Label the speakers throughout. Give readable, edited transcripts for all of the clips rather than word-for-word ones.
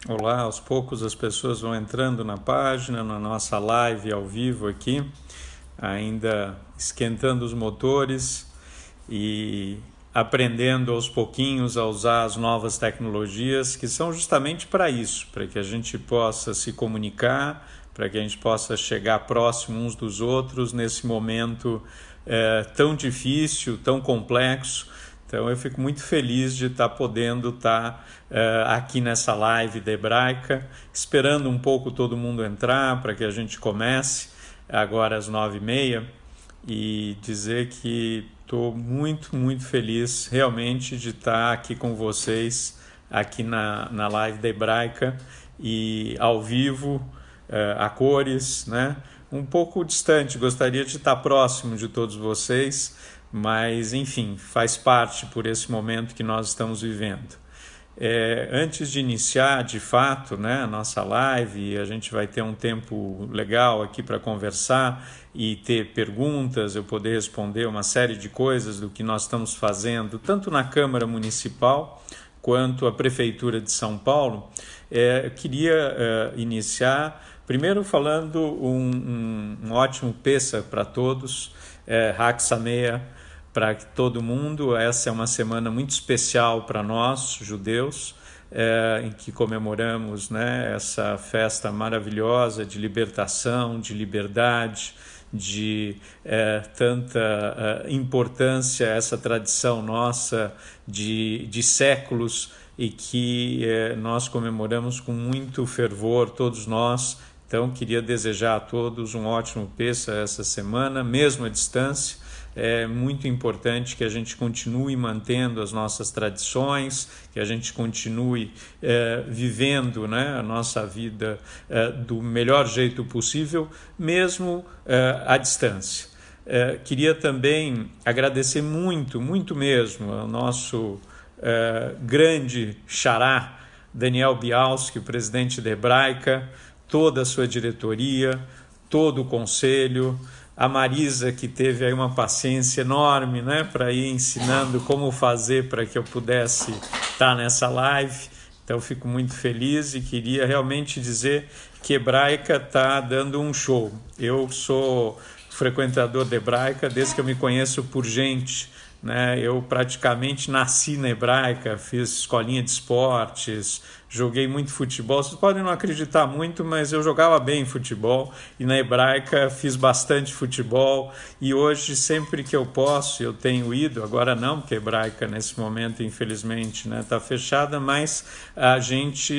Speaker 1: Olá, aos poucos as pessoas vão entrando na página, na nossa live ao vivo aqui, ainda esquentando os motores e aprendendo aos pouquinhos a usar as novas tecnologias que são justamente para isso, para que a gente possa se comunicar, para que a gente possa chegar próximo uns dos outros nesse momento tão difícil, tão complexo. Então eu fico muito feliz de estar podendo estar aqui nessa live da Hebraica, esperando um pouco todo mundo entrar para que a gente comece agora às 9h30 e dizer que estou muito feliz realmente de estar aqui com vocês aqui na live da Hebraica e ao vivo, a cores, né? Um pouco distante, gostaria de estar próximo de todos vocês, mas enfim, faz parte por esse momento que nós estamos vivendo. Antes de iniciar de fato, né, a nossa live, a gente vai ter um tempo legal aqui para conversar e ter perguntas, eu poder responder uma série de coisas do que nós estamos fazendo, tanto na Câmara Municipal quanto a Prefeitura de São Paulo. Eu queria iniciar primeiro falando um ótimo Pêssach para todos, Hag Sameach, para todo mundo. Essa é uma semana muito especial para nós, judeus, em que comemoramos, né, essa festa maravilhosa de libertação, de liberdade, de tanta importância, essa tradição nossa de séculos e que nós comemoramos com muito fervor, todos nós. Então, queria desejar a todos um ótimo Pêssach essa semana, mesmo à distância. É muito importante que a gente continue mantendo as nossas tradições, que a gente continue vivendo, né, a nossa vida do melhor jeito possível, mesmo à distância. Queria também agradecer muito mesmo ao nosso grande xará, Daniel Bialski, o presidente da Hebraica, toda a sua diretoria, todo o conselho, a Marisa, que teve aí uma paciência enorme, né, para ir ensinando como fazer para que eu pudesse estar nessa live. Então fico muito feliz e queria realmente dizer que Hebraica está dando um show. Eu sou frequentador da Hebraica desde que eu me conheço por gente, né? Eu praticamente nasci na Hebraica, fiz escolinha de esportes, joguei muito futebol. Vocês podem não acreditar muito, mas eu jogava bem futebol e na Hebraica fiz bastante futebol e hoje sempre que eu posso, eu tenho ido, agora não, porque a Hebraica nesse momento infelizmente está fechada, mas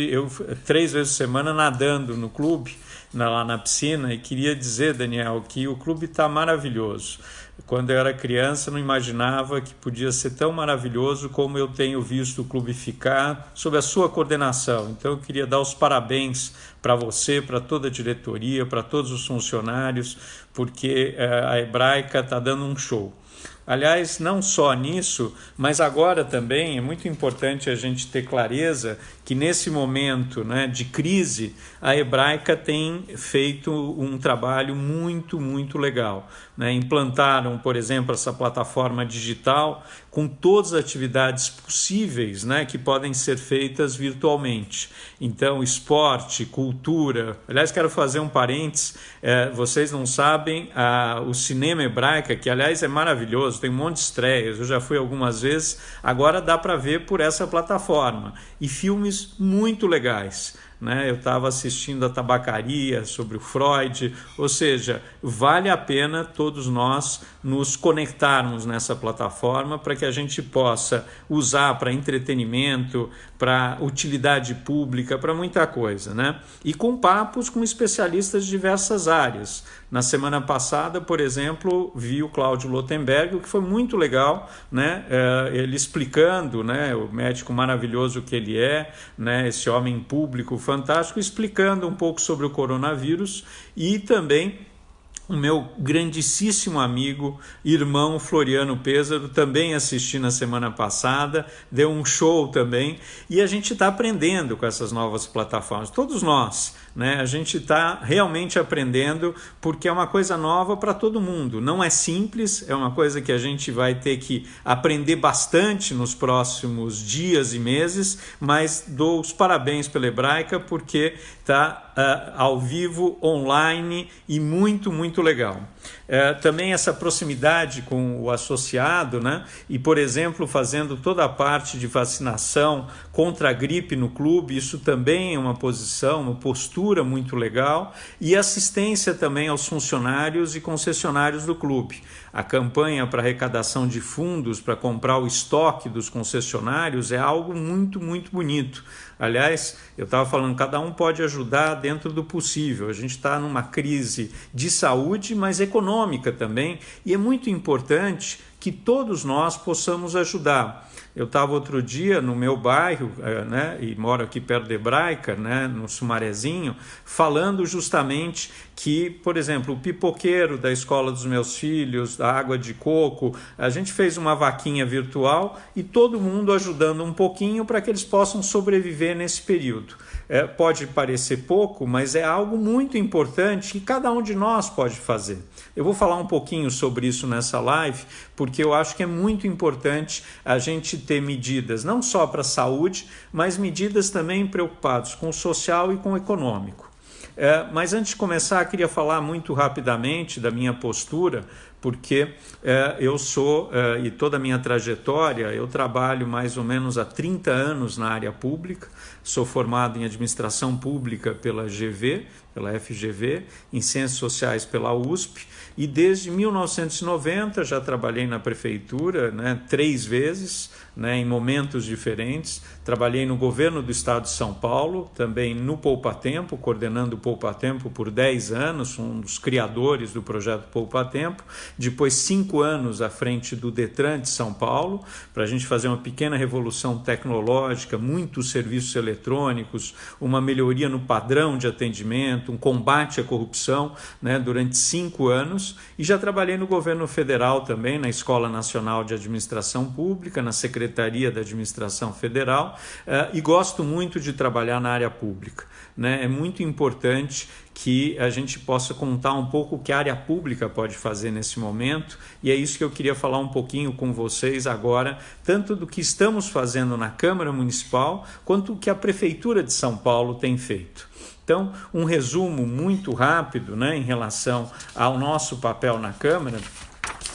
Speaker 1: eu 3 vezes por semana nadando no clube, lá na piscina, e queria dizer, Daniel, que o clube está maravilhoso. Quando eu era criança, não imaginava que podia ser tão maravilhoso como eu tenho visto o clube ficar sob a sua coordenação. Então, eu queria dar os parabéns para você, para toda a diretoria, para todos os funcionários, porque a Hebraica está dando um show. Aliás, não só nisso, mas agora também é muito importante a gente ter clareza que nesse momento, né, de crise, a Hebraica tem feito um trabalho muito legal, né? Implantaram, por exemplo, essa plataforma digital com todas as atividades possíveis, né, que podem ser feitas virtualmente. Então, esporte, cultura. Aliás, quero fazer um parênteses, vocês não sabem, o cinema Hebraica, que aliás é maravilhoso, tem um monte de estreias, eu já fui algumas vezes, agora dá para ver por essa plataforma. E filmes muito legais, né? Eu estava assistindo a Tabacaria sobre o Freud, ou seja, vale a pena todos nós nos conectarmos nessa plataforma para que a gente possa usar para entretenimento, para utilidade pública, para muita coisa, né? E com papos com especialistas de diversas áreas. Na semana passada, por exemplo, vi o Cláudio Lotenberg, o que foi muito legal, né? Ele explicando, né, o médico maravilhoso que ele é, né, esse homem público fantástico, explicando um pouco sobre o coronavírus e também o meu grandíssimo amigo, irmão Floriano Pêssaro, também assisti na semana passada, deu um show também, e a gente está aprendendo com essas novas plataformas, todos nós, né? A gente está realmente aprendendo porque é uma coisa nova para todo mundo. Não é simples, é uma coisa que a gente vai ter que aprender bastante nos próximos dias e meses, mas dou os parabéns pela Hebraica porque está ao vivo, online e muito, muito legal. Também essa proximidade com o associado, né? E, por exemplo, fazendo toda a parte de vacinação contra a gripe no clube, isso também é uma postura muito legal, e assistência também aos funcionários e concessionários do clube. A campanha para arrecadação de fundos para comprar o estoque dos concessionários é algo muito, muito bonito. Aliás, eu estava falando, cada um pode ajudar dentro do possível. A gente está numa crise de saúde, mas econômica também, e é muito importante que todos nós possamos ajudar. Eu estava outro dia no meu bairro, né, e moro aqui perto de Hebraica, né, no Sumarezinho, falando justamente que, por exemplo, o pipoqueiro da escola dos meus filhos, da água de coco, a gente fez uma vaquinha virtual e todo mundo ajudando um pouquinho para que eles possam sobreviver nesse período. Pode parecer pouco, mas é algo muito importante que cada um de nós pode fazer. Eu vou falar um pouquinho sobre isso nessa live, porque eu acho que é muito importante a gente ter medidas não só para a saúde, mas medidas também preocupadas com o social e com o econômico. Mas antes de começar, eu queria falar muito rapidamente da minha postura, porque eu sou, e toda a minha trajetória, eu trabalho mais ou menos há 30 anos na área pública, sou formado em administração pública pela GV, pela FGV, em ciências sociais pela USP, e desde 1990 já trabalhei na prefeitura, né, 3 vezes, né, em momentos diferentes. Trabalhei no governo do estado de São Paulo, também no Poupa Tempo, coordenando o Poupa Tempo por 10 anos, um dos criadores do projeto Poupa Tempo. Depois 5 anos à frente do Detran de São Paulo, para a gente fazer uma pequena revolução tecnológica, muitos serviços eletrônicos, uma melhoria no padrão de atendimento, um combate à corrupção, né, durante 5 anos. E já trabalhei no governo federal também, na Escola Nacional de Administração Pública, na Secretaria da Administração Federal, e gosto muito de trabalhar na área pública, né? É muito importante que a gente possa contar um pouco o que a área pública pode fazer nesse momento, e é isso que eu queria falar um pouquinho com vocês agora, tanto do que estamos fazendo na Câmara Municipal, quanto o que a Prefeitura de São Paulo tem feito. Então, um resumo muito rápido, né, em relação ao nosso papel na Câmara.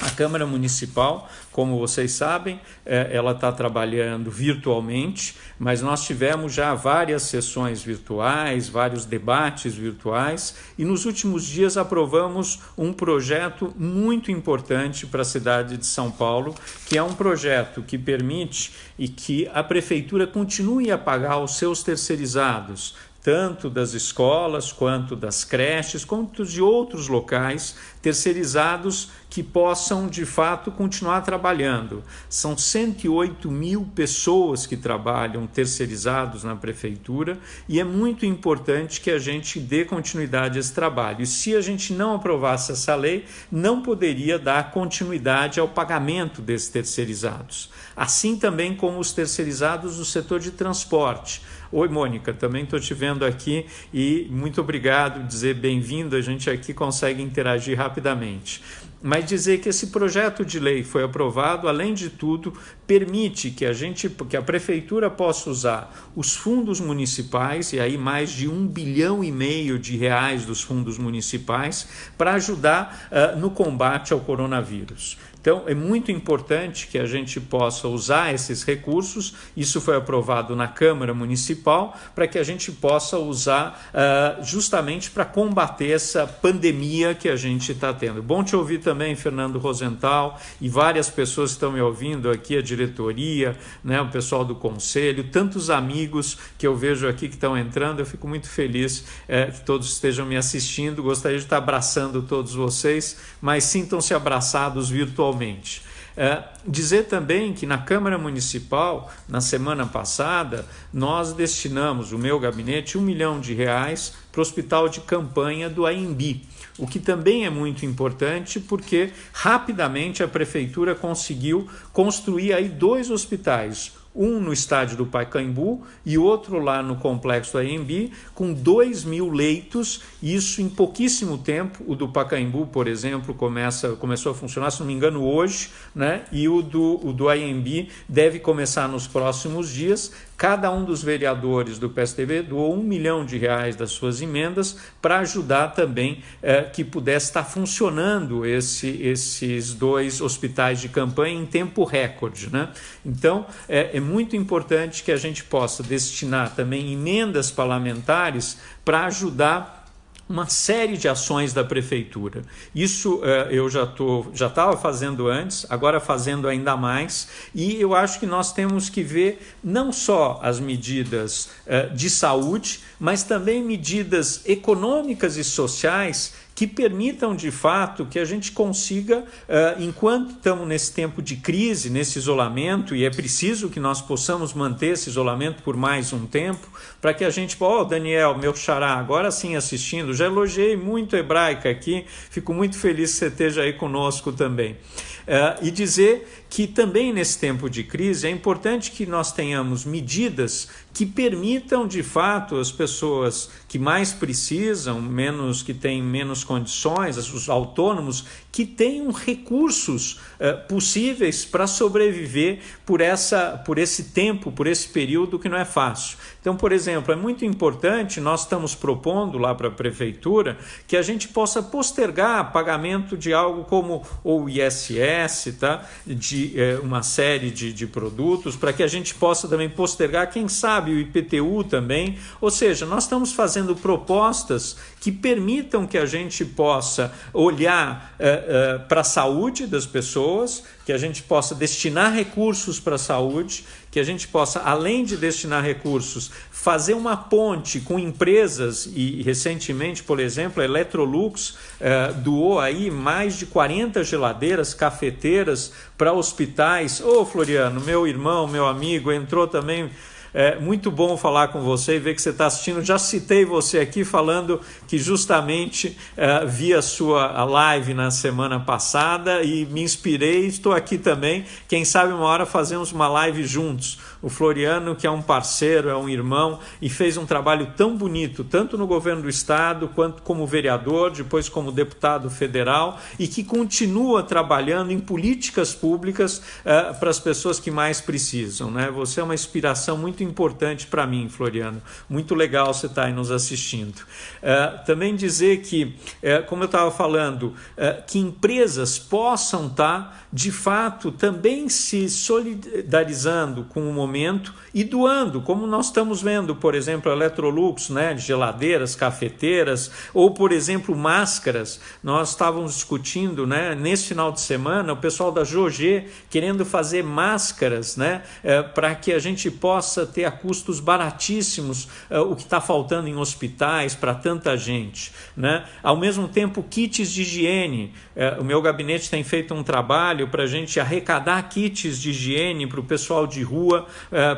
Speaker 1: A Câmara Municipal, como vocês sabem, ela está trabalhando virtualmente, mas nós tivemos já várias sessões virtuais, vários debates virtuais, e nos últimos dias aprovamos um projeto muito importante para a cidade de São Paulo, que é um projeto que permite e que a Prefeitura continue a pagar os seus terceirizados, tanto das escolas, quanto das creches, quanto de outros locais terceirizados que possam, de fato, continuar trabalhando. São 108 mil pessoas que trabalham terceirizados na Prefeitura e é muito importante que a gente dê continuidade a esse trabalho. E se a gente não aprovasse essa lei, não poderia dar continuidade ao pagamento desses terceirizados. Assim também como os terceirizados do setor de transporte. Oi, Mônica, também estou te vendo aqui e muito obrigado, dizer bem-vindo, a gente aqui consegue interagir rapidamente. Mas dizer que esse projeto de lei foi aprovado, além de tudo, permite que a Prefeitura possa usar os fundos municipais, e aí mais de R$1,5 bilhão dos fundos municipais, para ajudar no combate ao coronavírus. Então, é muito importante que a gente possa usar esses recursos, isso foi aprovado na Câmara Municipal, para que a gente possa usar justamente para combater essa pandemia que a gente está tendo. Bom te ouvir também, Fernando Rosenthal, e várias pessoas que estão me ouvindo aqui, a diretoria, né, o pessoal do conselho, tantos amigos que eu vejo aqui que estão entrando, eu fico muito feliz que todos estejam me assistindo, gostaria de estar abraçando todos vocês, mas sintam-se abraçados virtualmente. Dizer também que na Câmara Municipal, na semana passada, nós destinamos, o meu gabinete, R$1 milhão para o hospital de campanha do AMB. o que também é muito importante, porque rapidamente a prefeitura conseguiu construir aí 2 hospitais, um no estádio do Pacaembu e outro lá no complexo do AMB, com 2.000 leitos, isso em pouquíssimo tempo. O do Pacaembu, por exemplo, começou a funcionar, se não me engano, hoje, né? E o do AMB deve começar nos próximos dias. Cada um dos vereadores do PSDB doou R$1 milhão das suas emendas para ajudar também que pudesse estar funcionando esses 2 hospitais de campanha em tempo recorde, né? Então, é muito importante que a gente possa destinar também emendas parlamentares para ajudar uma série de ações da prefeitura. Isso eu já estava fazendo antes, agora fazendo ainda mais, e eu acho que nós temos que ver não só as medidas de saúde, mas também medidas econômicas e sociais que permitam, de fato, que a gente consiga, enquanto estamos nesse tempo de crise, nesse isolamento, e é preciso que nós possamos manter esse isolamento por mais um tempo, para que a gente... Daniel, meu xará, agora sim assistindo, já elogiei muito a Hebraica aqui, fico muito feliz que você esteja aí conosco também. E dizer que também nesse tempo de crise é importante que nós tenhamos medidas que permitam, de fato, as pessoas que mais precisam, que têm menos condições, os autônomos, que tenham recursos possíveis para sobreviver por esse tempo, por esse período que não é fácil. Então, por exemplo, é muito importante, nós estamos propondo lá para a prefeitura que a gente possa postergar pagamento de algo como o ISS, tá? De uma série de produtos, para que a gente possa também postergar, quem sabe, o IPTU também. Ou seja, nós estamos fazendo propostas que permitam que a gente possa olhar para a saúde das pessoas, que a gente possa destinar recursos para a saúde, que a gente possa, além de destinar recursos, fazer uma ponte com empresas, e recentemente, por exemplo, a Electrolux doou aí mais de 40 geladeiras, cafeteiras para hospitais. Floriano, meu irmão, meu amigo, entrou também... muito bom falar com você e ver que você está assistindo. Já citei você aqui falando que justamente vi a sua live na semana passada e me inspirei, estou aqui também. Quem sabe uma hora fazemos uma live juntos. O Floriano, que é um parceiro, é um irmão e fez um trabalho tão bonito, tanto no governo do estado, quanto como vereador, depois como deputado federal, e que continua trabalhando em políticas públicas para as pessoas que mais precisam, né? Você é uma inspiração muito importante para mim, Floriano. Muito legal você estar aí nos assistindo. Também dizer que, como eu estava falando, que empresas possam estar, de fato, também se solidarizando com o momento e doando, como nós estamos vendo, por exemplo, a Electrolux, né, de geladeiras, cafeteiras, ou, por exemplo, máscaras. Nós estávamos discutindo, né, nesse final de semana, o pessoal da Jogé querendo fazer máscaras, né, para que a gente possa ter a custos baratíssimos o que está faltando em hospitais para tanta gente, né? Ao mesmo tempo, kits de higiene. O meu gabinete tem feito um trabalho para a gente arrecadar kits de higiene para o pessoal de rua,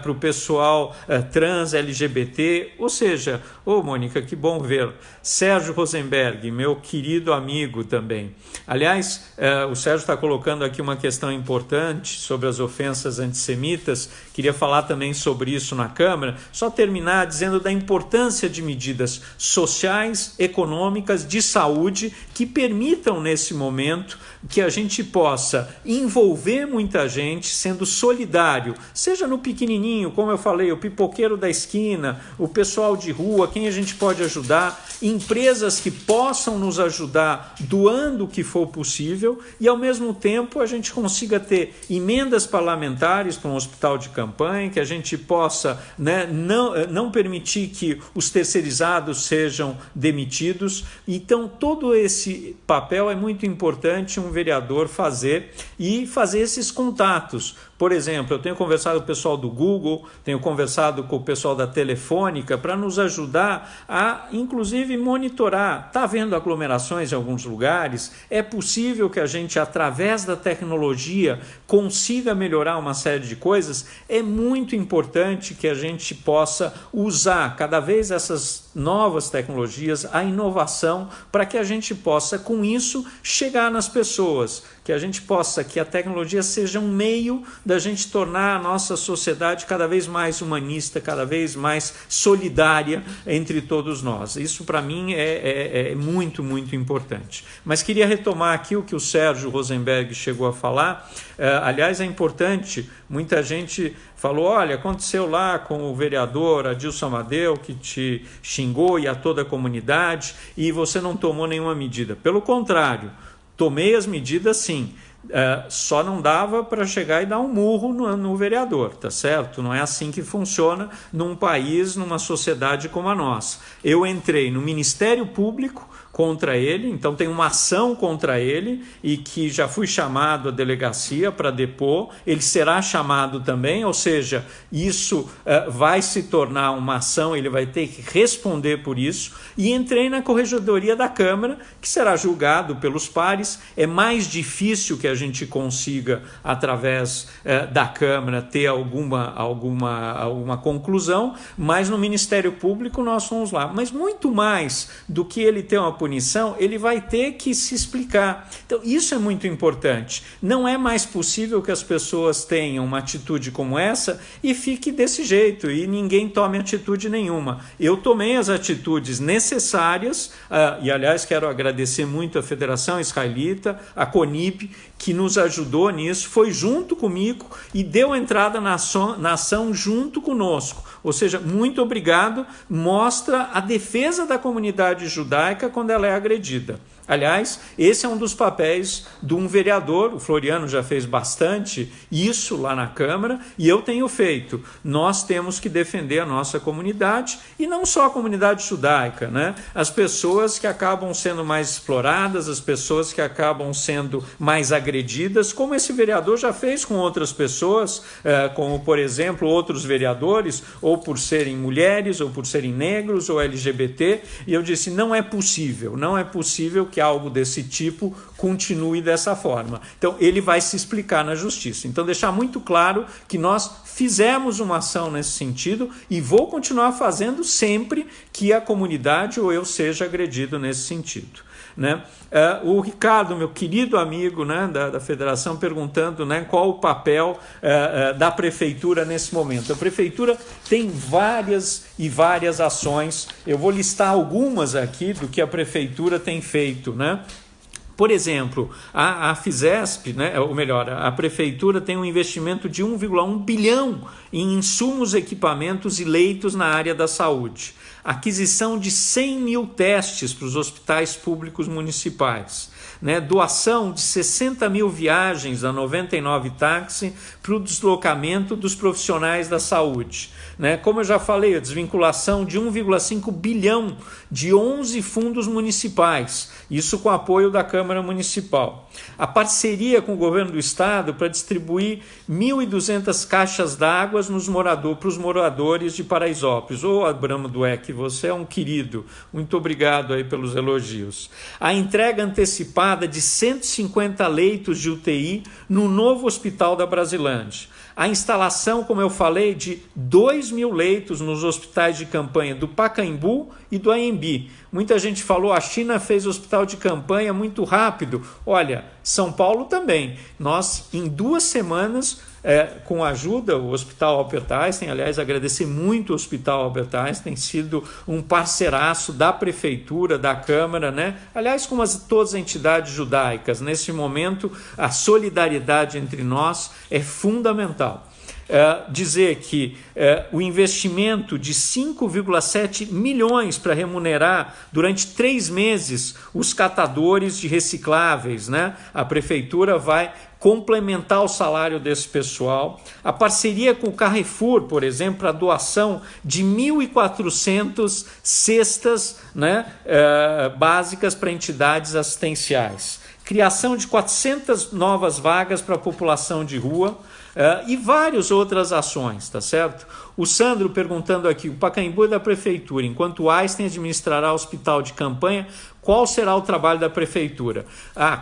Speaker 1: para o pessoal trans, LGBT, ou seja, Mônica, que bom ver. Sérgio Rosenberg, meu querido amigo também. Aliás, o Sérgio está colocando aqui uma questão importante sobre as ofensas antissemitas, queria falar também sobre isso na Câmara, só terminar dizendo da importância de medidas sociais, econômicas, de saúde, que permitam nesse momento que a gente possa envolver muita gente, sendo solidário, seja no pequenininho, como eu falei, o pipoqueiro da esquina, o pessoal de rua, quem a gente pode ajudar, empresas que possam nos ajudar doando o que for possível e, ao mesmo tempo, a gente consiga ter emendas parlamentares para um hospital de campanha, que a gente possa, né, não permitir que os terceirizados sejam demitidos. Então, todo esse papel é muito importante um vereador fazer e fazer esses contatos Por exemplo, eu tenho conversado com o pessoal do Google, tenho conversado com o pessoal da Telefônica para nos ajudar a, inclusive, monitorar. Está havendo aglomerações em alguns lugares? É possível que a gente, através da tecnologia, consiga melhorar uma série de coisas? É muito importante que a gente possa usar cada vez essas novas tecnologias, a inovação, para que a gente possa, com isso, chegar nas pessoas, que a gente possa, que a tecnologia seja um meio da gente tornar a nossa sociedade cada vez mais humanista, cada vez mais solidária entre todos nós. Isso, para mim, é muito, muito importante. Mas queria retomar aqui o que o Sérgio Rosenberg chegou a falar. Aliás, é importante, muita gente falou, olha, aconteceu lá com o vereador Adilson Amadeu, que te xingou e a toda a comunidade, e você não tomou nenhuma medida. Pelo contrário, tomei as medidas sim, só não dava para chegar e dar um murro no vereador, tá certo? Não é assim que funciona num país, numa sociedade como a nossa. Eu entrei no Ministério Público contra ele, então tem uma ação contra ele e que já fui chamado à delegacia para depor, ele será chamado também, ou seja, isso vai se tornar uma ação, ele vai ter que responder por isso, e entrei na Corregedoria da Câmara, que será julgado pelos pares. É mais difícil que a gente consiga, através da Câmara, ter alguma conclusão, mas no Ministério Público nós fomos lá. Mas muito mais do que ele ter uma punição, ele vai ter que se explicar. Então, isso é muito importante. Não é mais possível que as pessoas tenham uma atitude como essa e fique desse jeito, e ninguém tome atitude nenhuma. Eu tomei as atitudes necessárias, e aliás quero agradecer muito a Federação Israelita, a CONIP, que nos ajudou nisso, foi junto comigo e deu entrada na ação junto conosco. Ou seja, muito obrigado, mostra a defesa da comunidade judaica quando ela é agredida. Aliás, esse é um dos papéis de um vereador, o Floriano já fez bastante isso lá na Câmara, e eu tenho feito. Nós temos que defender a nossa comunidade, e não só a comunidade judaica, né? As pessoas que acabam sendo mais exploradas, as pessoas que acabam sendo mais agredidas, como esse vereador já fez com outras pessoas, como, por exemplo, outros vereadores, ou por serem mulheres, ou por serem negros, ou LGBT, e eu disse, não é possível que algo desse tipo continue dessa forma. Então, ele vai se explicar na justiça. Então, deixar muito claro que nós fizemos uma ação nesse sentido e vou continuar fazendo sempre que a comunidade ou eu seja agredido nesse sentido. Né? O Ricardo, meu querido amigo, né, da federação, perguntando, né, qual o papel da prefeitura nesse momento. A prefeitura tem várias e várias ações, eu vou listar algumas aqui do que a prefeitura tem feito, né? Por exemplo, a Fisesp, né, ou melhor, a prefeitura tem um investimento de 1,1 bilhão em insumos, equipamentos e leitos na área da saúde. Aquisição de 100 mil testes para os hospitais públicos municipais. Né, doação de 60 mil viagens da 99 Táxi para o deslocamento dos profissionais da saúde. Né, como eu já falei, a desvinculação de 1,5 bilhão de 11 fundos municipais, isso com apoio da Câmara Municipal. A parceria com o governo do estado para distribuir 1.200 caixas d'água para os moradores de Paraisópolis. Ô, Abramo Dueck, você é um querido, muito obrigado aí pelos elogios. A entrega antecipada de 150 leitos de UTI no novo hospital da Brasilândia. A instalação, como eu falei, de 2.000 leitos nos hospitais de campanha do Pacaembu e do Anhembi. Muita gente falou, a China fez hospital de campanha muito rápido. Olha, São Paulo também. Nós, em 2 semanas, com a ajuda, o Hospital Albert Einstein, aliás, agradecer muito o Hospital Albert Einstein, tem sido um parceiraço da Prefeitura, da Câmara, né? Aliás, como todas as entidades judaicas. Nesse momento, a solidariedade entre nós é fundamental. Dizer que o investimento de 5,7 milhões para remunerar durante 3 meses os catadores de recicláveis, né? A prefeitura vai complementar o salário desse pessoal. A parceria com o Carrefour, por exemplo, para a doação de 1.400 cestas, né, básicas para entidades assistenciais. Criação de 400 novas vagas para a população de rua. e várias outras ações, tá certo? O Sandro perguntando aqui, o Pacaembu é da prefeitura, enquanto o Einstein administrará o hospital de campanha, qual será o trabalho da prefeitura?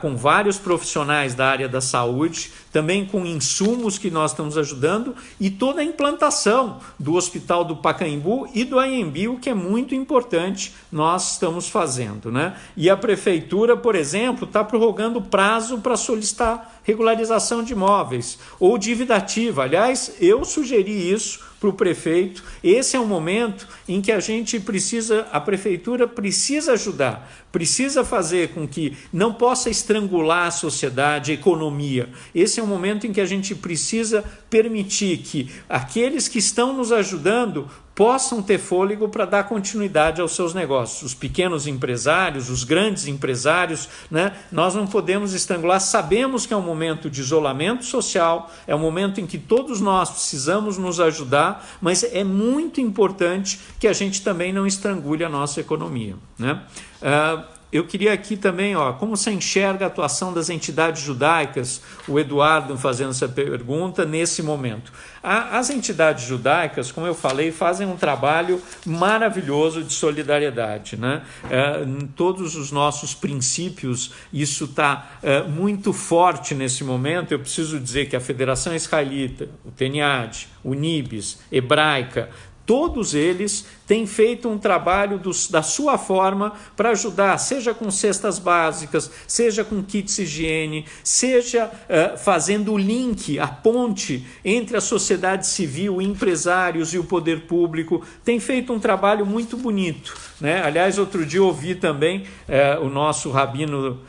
Speaker 1: Com vários profissionais da área da saúde, também com insumos que nós estamos ajudando e toda a implantação do Hospital do Pacaembu e do Anhembi, o que é muito importante, nós estamos fazendo, né? E a prefeitura, por exemplo, está prorrogando o prazo para solicitar regularização de imóveis ou dívida ativa. Aliás, eu sugeri isso para o prefeito. Esse é um momento em que a prefeitura precisa ajudar, precisa fazer com que não possa estrangular a sociedade, a economia. Esse é um momento em que a gente precisa permitir que aqueles que estão nos ajudando possam ter fôlego para dar continuidade aos seus negócios. Os pequenos empresários, os grandes empresários, né? Nós não podemos estrangular. Sabemos que é um momento de isolamento social, é um momento em que todos nós precisamos nos ajudar, mas é muito importante que a gente também não estrangule a nossa economia, né? Eu queria aqui também, como você enxerga a atuação das entidades judaicas, o Eduardo fazendo essa pergunta nesse momento. As entidades judaicas, como eu falei, fazem um trabalho maravilhoso de solidariedade, né? Em todos os nossos princípios, isso está muito forte nesse momento. Eu preciso dizer que a Federação Israelita, o TENIAD, o NIBS, Hebraica, todos eles têm feito um trabalho da sua forma para ajudar, seja com cestas básicas, seja com kits higiene, seja fazendo o link, a ponte entre a sociedade civil, empresários e o poder público. Tem feito um trabalho muito bonito, né? Aliás, outro dia eu ouvi também o nosso rabino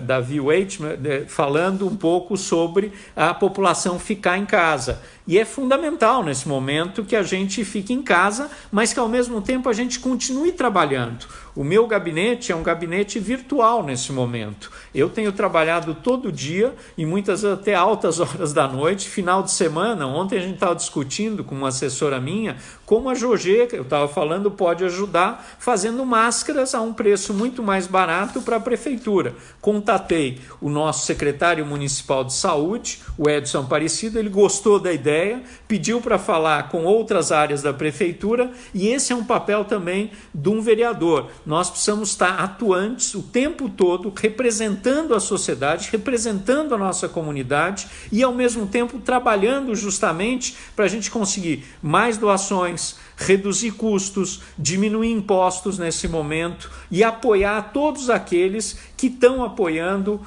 Speaker 1: Davi Weitman falando um pouco sobre a população ficar em casa. E é fundamental nesse momento que a gente fique em casa, mas que ao mesmo tempo a gente continue trabalhando. O meu gabinete é um gabinete virtual nesse momento. Eu tenho trabalhado todo dia e muitas vezes até altas horas da noite, final de semana. Ontem a gente estava discutindo com uma assessora minha como a Jogê, que eu estava falando, pode ajudar fazendo máscaras a um preço muito mais barato para a prefeitura. Contatei o nosso secretário municipal de saúde, o Edson Aparecido, ele gostou da ideia, pediu para falar com outras áreas da prefeitura e esse é um papel também de um vereador. Nós precisamos estar atuantes o tempo todo, representando a sociedade, representando a nossa comunidade e, ao mesmo tempo, trabalhando justamente para a gente conseguir mais doações, reduzir custos, diminuir impostos nesse momento e apoiar todos aqueles que estão apoiando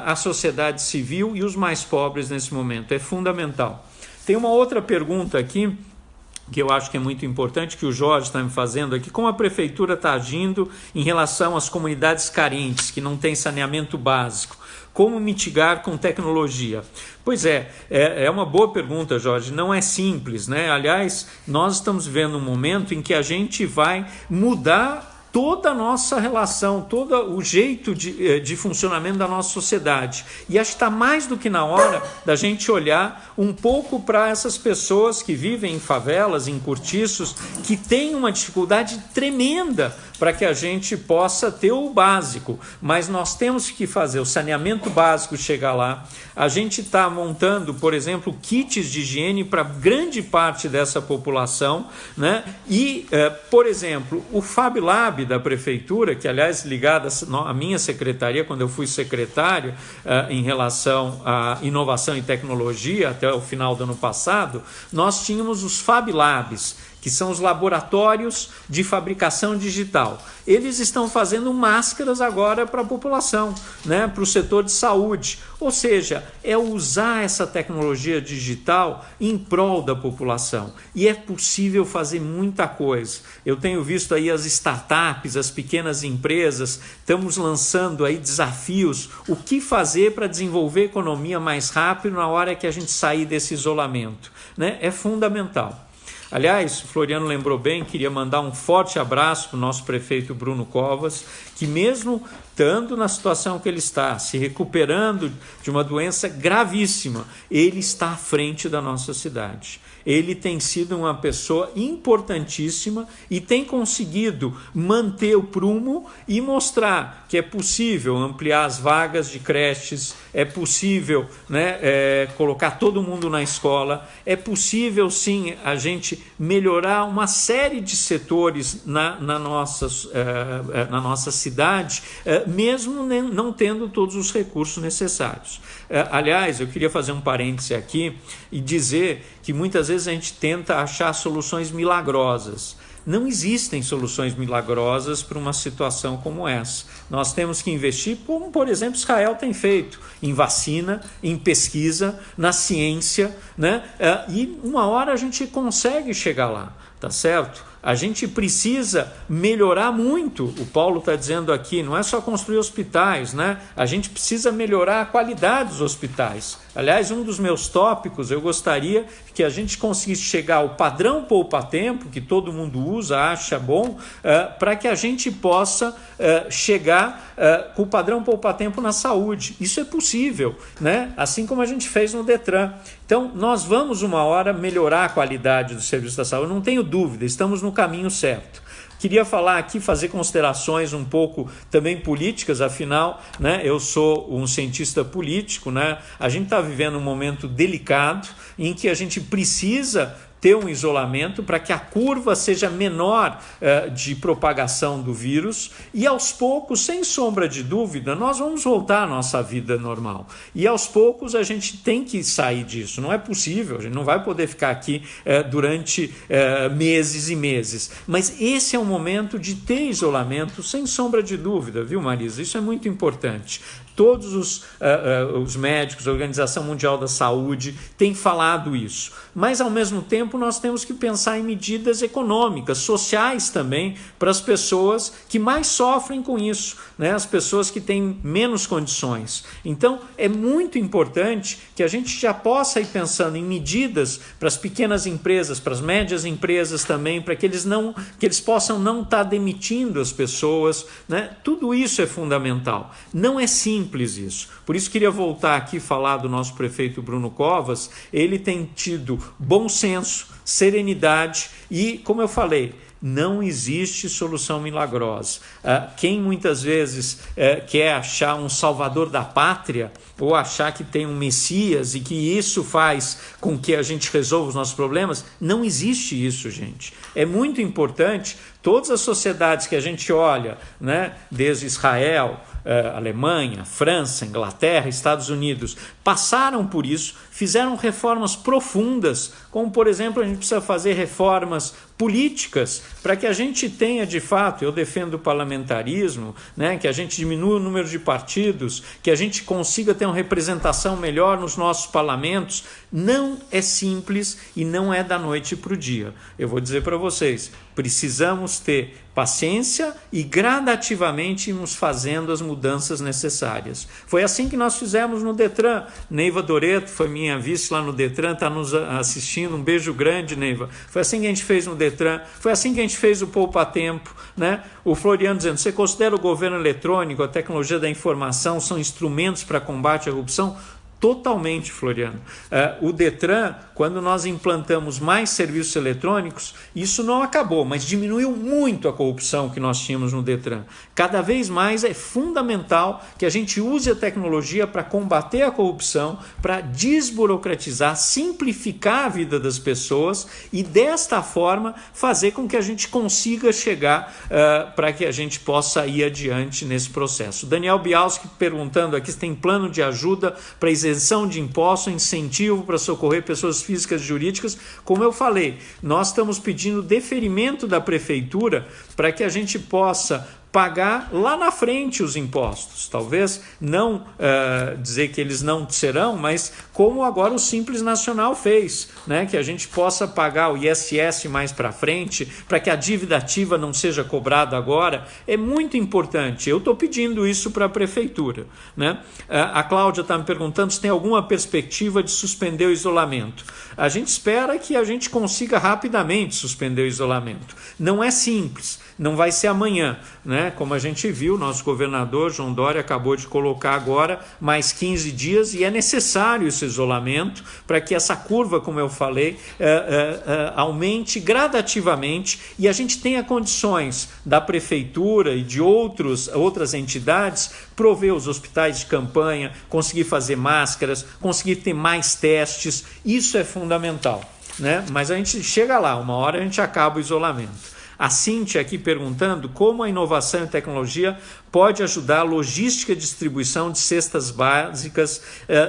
Speaker 1: a sociedade civil e os mais pobres nesse momento. É fundamental. Tem uma outra pergunta aqui que eu acho que é muito importante, que o Jorge está me fazendo aqui, como a prefeitura está agindo em relação às comunidades carentes, que não têm saneamento básico, como mitigar com tecnologia? Pois é uma boa pergunta, Jorge, não é simples, né? Aliás, nós estamos vivendo um momento em que a gente vai mudar toda a nossa relação, todo o jeito de funcionamento da nossa sociedade. E acho que está mais do que na hora da gente olhar um pouco para essas pessoas que vivem em favelas, em cortiços, que têm uma dificuldade tremenda para que a gente possa ter o básico. Mas nós temos que fazer o saneamento básico chegar lá. A gente está montando, por exemplo, kits de higiene para grande parte dessa população, né? E, por exemplo, o Fab Lab da prefeitura, que aliás ligada à minha secretaria, quando eu fui secretário em relação à inovação e tecnologia até o final do ano passado, nós tínhamos os Fab Labs, que são os laboratórios de fabricação digital. Eles estão fazendo máscaras agora para a população, né, para o setor de saúde. Ou seja, é usar essa tecnologia digital em prol da população. E é possível fazer muita coisa. Eu tenho visto aí as startups, as pequenas empresas, estamos lançando aí desafios, o que fazer para desenvolver a economia mais rápido na hora que a gente sair desse isolamento, né? É fundamental. Aliás, o Floriano lembrou bem, queria mandar um forte abraço para o nosso prefeito Bruno Covas, que mesmo estando na situação que ele está, se recuperando de uma doença gravíssima, ele está à frente da nossa cidade. ele tem sido uma pessoa importantíssima e tem conseguido manter o prumo e mostrar que é possível ampliar as vagas de creches, é possível, né, colocar todo mundo na escola, é possível sim a gente melhorar uma série de setores na nossa cidade, mesmo não tendo todos os recursos necessários. Aliás, eu queria fazer um parêntese aqui e dizer que muitas vezes a gente tenta achar soluções milagrosas. Não existem soluções milagrosas para uma situação como essa. Nós temos que investir, como por exemplo Israel tem feito, em vacina, em pesquisa, na ciência, né? E uma hora a gente consegue chegar lá, tá certo? A gente precisa melhorar muito, o Paulo está dizendo aqui, não é só construir hospitais, né? A gente precisa melhorar a qualidade dos hospitais. Aliás, um dos meus tópicos, eu gostaria que a gente conseguisse chegar ao padrão poupa-tempo, que todo mundo usa, acha bom, para que a gente possa chegar com o padrão poupa-tempo na saúde. Isso é possível, né? Assim como a gente fez no Detran. Então, nós vamos uma hora melhorar a qualidade do serviço da saúde, não tenho dúvida, estamos no caminho certo. Queria falar aqui, fazer considerações um pouco também políticas, afinal, né, eu sou um cientista político, né, a gente está vivendo um momento delicado em que a gente precisa ter um isolamento para que a curva seja menor de propagação do vírus e aos poucos, sem sombra de dúvida, nós vamos voltar à nossa vida normal. E aos poucos a gente tem que sair disso, não é possível, a gente não vai poder ficar aqui durante meses e meses. Mas esse é o momento de ter isolamento, sem sombra de dúvida, viu, Marisa? Isso é muito importante. Todos os médicos, a Organização Mundial da Saúde têm falado isso. Mas, ao mesmo tempo, nós temos que pensar em medidas econômicas, sociais também, para as pessoas que mais sofrem com isso, né? As pessoas que têm menos condições. Então, é muito importante que a gente já possa ir pensando em medidas para as pequenas empresas, para as médias empresas também, para que eles possam não estar demitindo as pessoas, né? Tudo isso é fundamental. Não é simples isso. Por isso queria voltar aqui e falar do nosso prefeito Bruno Covas. Ele tem tido bom senso, serenidade e, como eu falei, não existe solução milagrosa. Quem muitas vezes quer achar um salvador da pátria ou achar que tem um Messias e que isso faz com que a gente resolva os nossos problemas, não existe isso, gente. É muito importante, todas as sociedades que a gente olha, né, desde Israel, Alemanha, França, Inglaterra, Estados Unidos, passaram por isso, fizeram reformas profundas, como por exemplo a gente precisa fazer reformas políticas para que a gente tenha de fato, eu defendo o parlamentarismo, né, que a gente diminua o número de partidos, que a gente consiga ter uma representação melhor nos nossos parlamentos. Não é simples e não é da noite para o dia. Eu vou dizer para vocês, precisamos ter paciência e gradativamente irmos fazendo as mudanças necessárias. Foi assim que nós fizemos no Detran. Neiva Doreto foi minha vice lá no Detran, está nos assistindo, um beijo grande, Neiva. Foi assim que a gente fez no Detran, foi assim que a gente fez o Poupa Tempo, né? O Floriano dizendo, você considera o governo eletrônico, a tecnologia da informação são instrumentos para combate à corrupção? Totalmente, Floriano. O Detran, quando nós implantamos mais serviços eletrônicos, isso não acabou, mas diminuiu muito a corrupção que nós tínhamos no Detran. Cada vez mais é fundamental que a gente use a tecnologia para combater a corrupção, para desburocratizar, simplificar a vida das pessoas e, desta forma, fazer com que a gente consiga chegar para que a gente possa ir adiante nesse processo. Daniel Bialski perguntando aqui se tem plano de ajuda para isenção de impostos, incentivo para socorrer pessoas físicas e jurídicas. Como eu falei, nós estamos pedindo deferimento da prefeitura para que a gente possa pagar lá na frente os impostos. Talvez não dizer que eles não serão, mas como agora o Simples Nacional fez, né? Que a gente possa pagar o ISS mais para frente, para que a dívida ativa não seja cobrada agora, é muito importante. Eu estou pedindo isso para a prefeitura, né? A Cláudia está me perguntando se tem alguma perspectiva de suspender o isolamento. A gente espera que a gente consiga rapidamente suspender o isolamento. Não é simples, não vai ser amanhã, né? né? Como a gente viu, nosso governador João Dória acabou de colocar agora mais 15 dias e é necessário esse isolamento para que essa curva, como eu falei, aumente gradativamente e a gente tenha condições da prefeitura e de outras entidades prover os hospitais de campanha, conseguir fazer máscaras, conseguir ter mais testes. Isso é fundamental, né? Mas a gente chega lá, uma hora a gente acaba o isolamento. A Cíntia aqui perguntando como a inovação e tecnologia pode ajudar a logística e distribuição de cestas básicas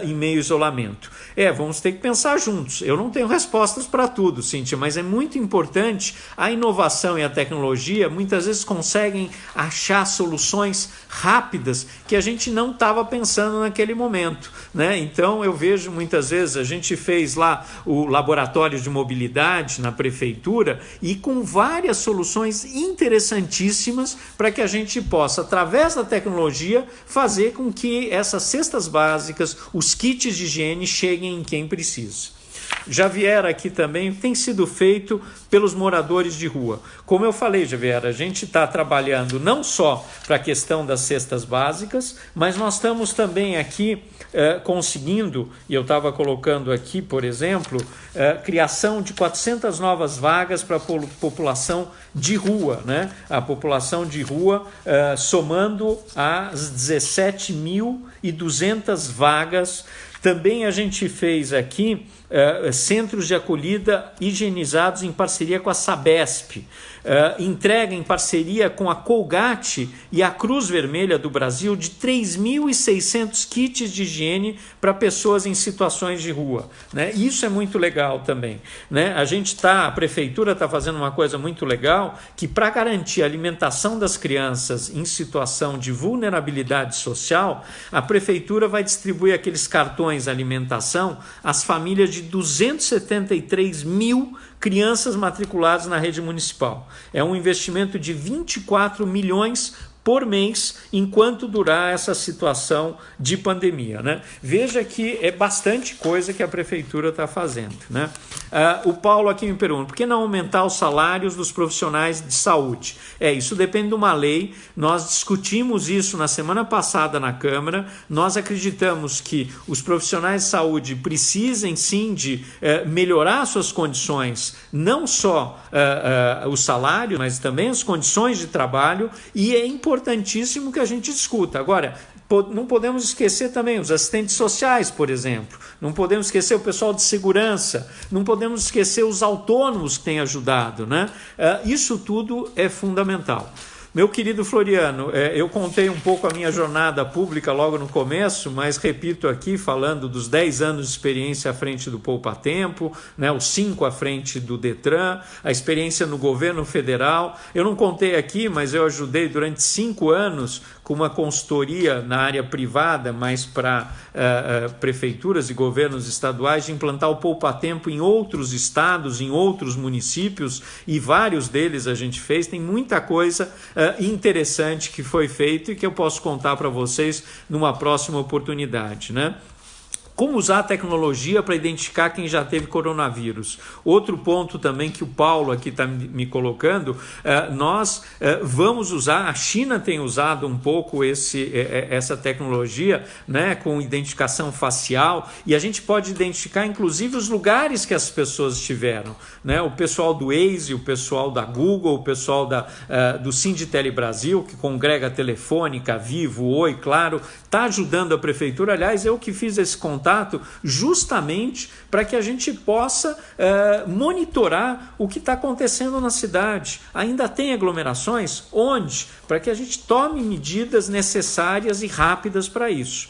Speaker 1: em meio ao isolamento. Vamos ter que pensar juntos. Eu não tenho respostas para tudo, Cíntia, mas é muito importante. A inovação e a tecnologia muitas vezes conseguem achar soluções rápidas que a gente não estava pensando naquele momento, né? Então eu vejo muitas vezes, a gente fez lá o laboratório de mobilidade na prefeitura e com várias soluções interessantíssimas para que a gente possa, através da tecnologia, fazer com que essas cestas básicas, os kits de higiene cheguem em quem precisa. Javier aqui também tem sido feito pelos moradores de rua. Como eu falei, Javier, a gente está trabalhando não só para a questão das cestas básicas, mas nós estamos também aqui conseguindo, e eu estava colocando aqui, por exemplo, criação de 400 novas vagas para a população de rua, né? A população de rua somando as 17.200 vagas. Também a gente fez aqui centros de acolhida higienizados em parceria com a Sabesp, entrega em parceria com a Colgate e a Cruz Vermelha do Brasil de 3.600 kits de higiene para pessoas em situações de rua, né? Isso é muito legal também, né? A prefeitura está fazendo uma coisa muito legal, que para garantir a alimentação das crianças em situação de vulnerabilidade social, a prefeitura vai distribuir aqueles cartões alimentação às famílias de 273 mil crianças matriculadas na rede municipal. É um investimento de 24 milhões por mês, enquanto durar essa situação de pandemia, né? Veja que é bastante coisa que a prefeitura está fazendo, né? O Paulo aqui me pergunta, por que não aumentar os salários dos profissionais de saúde? Isso depende de uma lei, nós discutimos isso na semana passada na Câmara, nós acreditamos que os profissionais de saúde precisem sim de melhorar suas condições, não só o salário, mas também as condições de trabalho, e é importantíssimo que a gente discuta. Agora, não podemos esquecer também os assistentes sociais, por exemplo, não podemos esquecer o pessoal de segurança, não podemos esquecer os autônomos que têm ajudado, né? Isso tudo é fundamental. Meu querido Floriano, eu contei um pouco a minha jornada pública logo no começo, mas repito aqui, falando dos 10 anos de experiência à frente do Poupa Tempo, né, os 5 à frente do Detran, a experiência no governo federal. Eu não contei aqui, mas eu ajudei durante 5 anos com uma consultoria na área privada, mas para prefeituras e governos estaduais, de implantar o Poupa Tempo em outros estados, em outros municípios, e vários deles a gente fez. Tem muita coisa interessante que foi feito e que eu posso contar para vocês numa próxima oportunidade, né? Como usar a tecnologia para identificar quem já teve coronavírus? Outro ponto também que o Paulo aqui está me colocando, nós vamos usar, a China tem usado um pouco essa tecnologia, né, com identificação facial, e a gente pode identificar inclusive os lugares que as pessoas estiveram, né? O pessoal do Waze, o pessoal da Google, o pessoal do Sinditele Brasil, que congrega Telefônica, Vivo, Oi, Claro, está ajudando a prefeitura. Aliás, eu que fiz esse contato justamente para que a gente possa monitorar o que está acontecendo na cidade. Ainda tem aglomerações? Onde? Para que a gente tome medidas necessárias e rápidas para isso.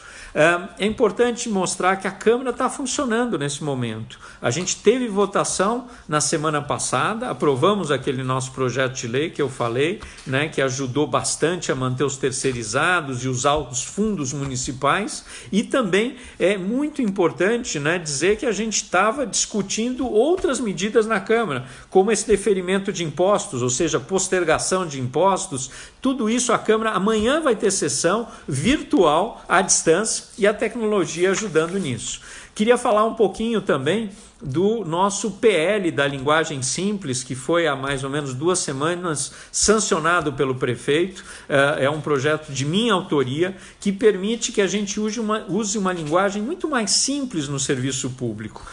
Speaker 1: É importante mostrar que a Câmara está funcionando nesse momento. A gente teve votação na semana passada, aprovamos aquele nosso projeto de lei que eu falei, né, que ajudou bastante a manter os terceirizados e usar os fundos municipais, e também é muito importante, né, dizer que a gente estava discutindo outras medidas na Câmara, como esse deferimento de impostos, ou seja, postergação de impostos. Tudo isso a Câmara amanhã vai ter sessão virtual à distância, e a tecnologia ajudando nisso. Queria falar um pouquinho também do nosso PL da linguagem simples, que foi há mais ou menos 2 semanas sancionado pelo prefeito. É um projeto de minha autoria que permite que a gente use uma linguagem muito mais simples no serviço público.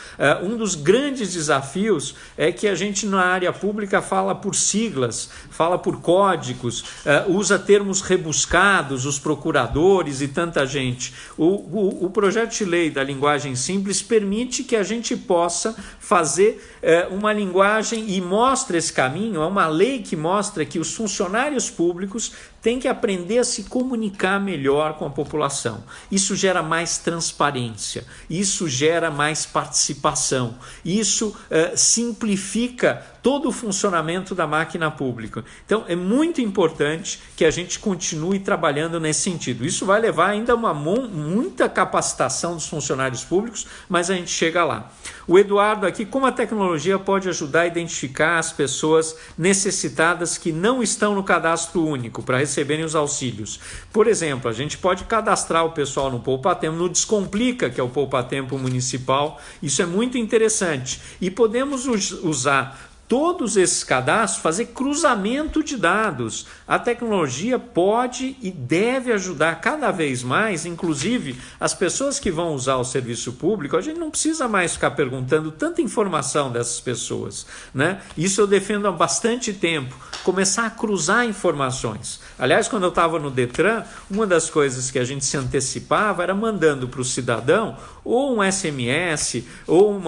Speaker 1: Um dos grandes desafios é que a gente na área pública fala por siglas, fala por códigos, usa termos rebuscados, os procuradores e tanta gente. O projeto de lei da linguagem simples permite que a gente possa fazer uma linguagem e mostra esse caminho. É uma lei que mostra que os funcionários públicos têm que aprender a se comunicar melhor com a população. Isso gera mais transparência, isso gera mais participação, isso simplifica todo o funcionamento da máquina pública. Então, é muito importante que a gente continue trabalhando nesse sentido. Isso vai levar ainda muita capacitação dos funcionários públicos, mas a gente chega lá. O Eduardo aqui, como a tecnologia pode ajudar a identificar as pessoas necessitadas que não estão no cadastro único para receberem os auxílios? Por exemplo, a gente pode cadastrar o pessoal no Poupa Tempo, no Descomplica, que é o Poupa Tempo municipal. Isso é muito interessante. E podemos usar todos esses cadastros, fazer cruzamento de dados. A tecnologia pode e deve ajudar cada vez mais, inclusive as pessoas que vão usar o serviço público. A gente não precisa mais ficar perguntando tanta informação dessas pessoas, né? Isso eu defendo há bastante tempo, começar a cruzar informações. Aliás, quando eu estava no Detran, uma das coisas que a gente se antecipava era mandando para o cidadão ou um SMS ou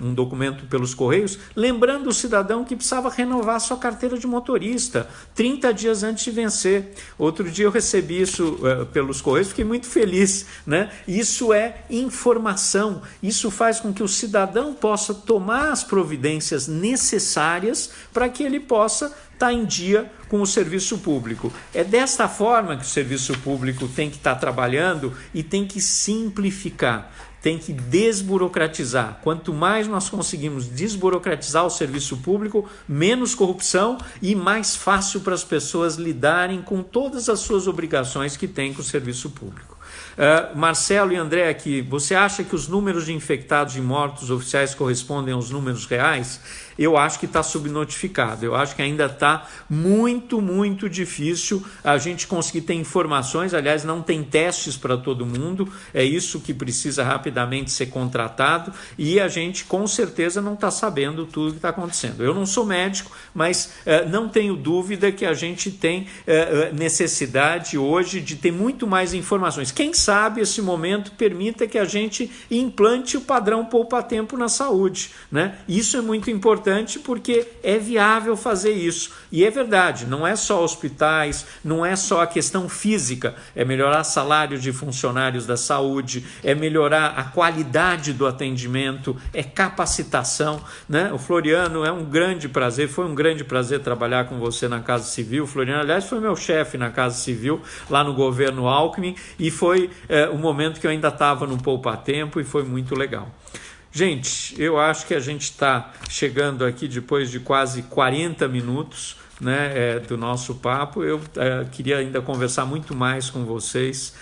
Speaker 1: um documento pelos Correios, lembrando o cidadão que precisava renovar sua carteira de motorista 30 dias antes de vencer. Outro dia eu recebi isso pelos Correios, fiquei muito feliz, né? Isso é informação, isso faz com que o cidadão possa tomar as providências necessárias para que ele possa estar em dia com o serviço público. É desta forma que o serviço público tem que estar trabalhando e tem que simplificar, tem que desburocratizar. Quanto mais nós conseguimos desburocratizar o serviço público, menos corrupção e mais fácil para as pessoas lidarem com todas as suas obrigações que têm com o serviço público. Marcelo e André aqui, você acha que os números de infectados e mortos oficiais correspondem aos números reais? Eu acho que está subnotificado, eu acho que ainda está muito difícil a gente conseguir ter informações. Aliás, não tem testes para todo mundo, é isso que precisa rapidamente ser contratado e a gente com certeza não está sabendo tudo que está acontecendo. Eu não sou médico, mas não tenho dúvida que a gente tem necessidade hoje de ter muito mais informações. Quem sabe esse momento permita que a gente implante o padrão Poupa Tempo na saúde, né? Isso é muito importante porque é viável fazer isso. E é verdade, não é só hospitais, não é só a questão física, é melhorar salários de funcionários da saúde, é melhorar a qualidade do atendimento, é capacitação, né? O Floriano, é um grande prazer, foi um grande prazer trabalhar com você na Casa Civil. O Floriano, aliás, foi meu chefe na Casa Civil, lá no governo Alckmin, e foi um momento que eu ainda estava no Poupa Tempo e foi muito legal. Gente, eu acho que a gente está chegando aqui depois de quase 40 minutos, né, do nosso papo. Eu queria ainda conversar muito mais com vocês.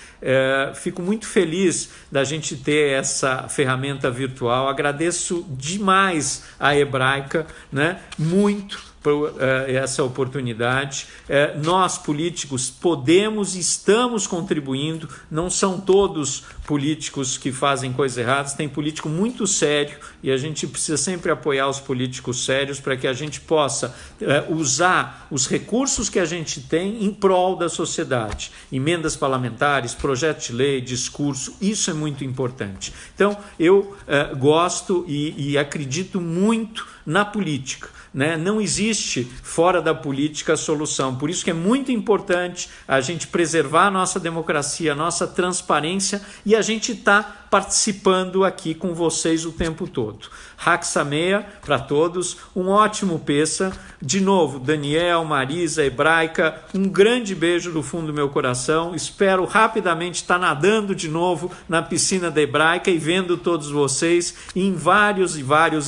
Speaker 1: Fico muito feliz da gente ter essa ferramenta virtual. Agradeço demais a Hebraica, né, muito por essa oportunidade. Nós políticos podemos e estamos contribuindo, não são todos políticos que fazem coisas erradas, tem político muito sério e a gente precisa sempre apoiar os políticos sérios para que a gente possa usar os recursos que a gente tem em prol da sociedade. Emendas parlamentares, projeto de lei, discurso, isso é muito importante. Então eu gosto e acredito muito na política, né? Não existe fora da política a solução. Por isso que é muito importante a gente preservar a nossa democracia, a nossa transparência, e a gente está participando aqui com vocês o tempo todo. Haxameia para todos, um ótimo Pêssar. De novo, Daniel, Marisa, Hebraica, um grande beijo do fundo do meu coração. Espero rapidamente estar nadando de novo na piscina da Hebraica e vendo todos vocês em vários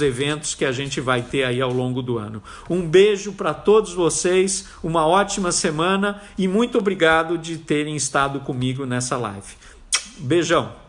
Speaker 1: eventos que a gente vai ter aí ao longo do ano. Um beijo para todos vocês, uma ótima semana e muito obrigado de terem estado comigo nessa live. Beijão!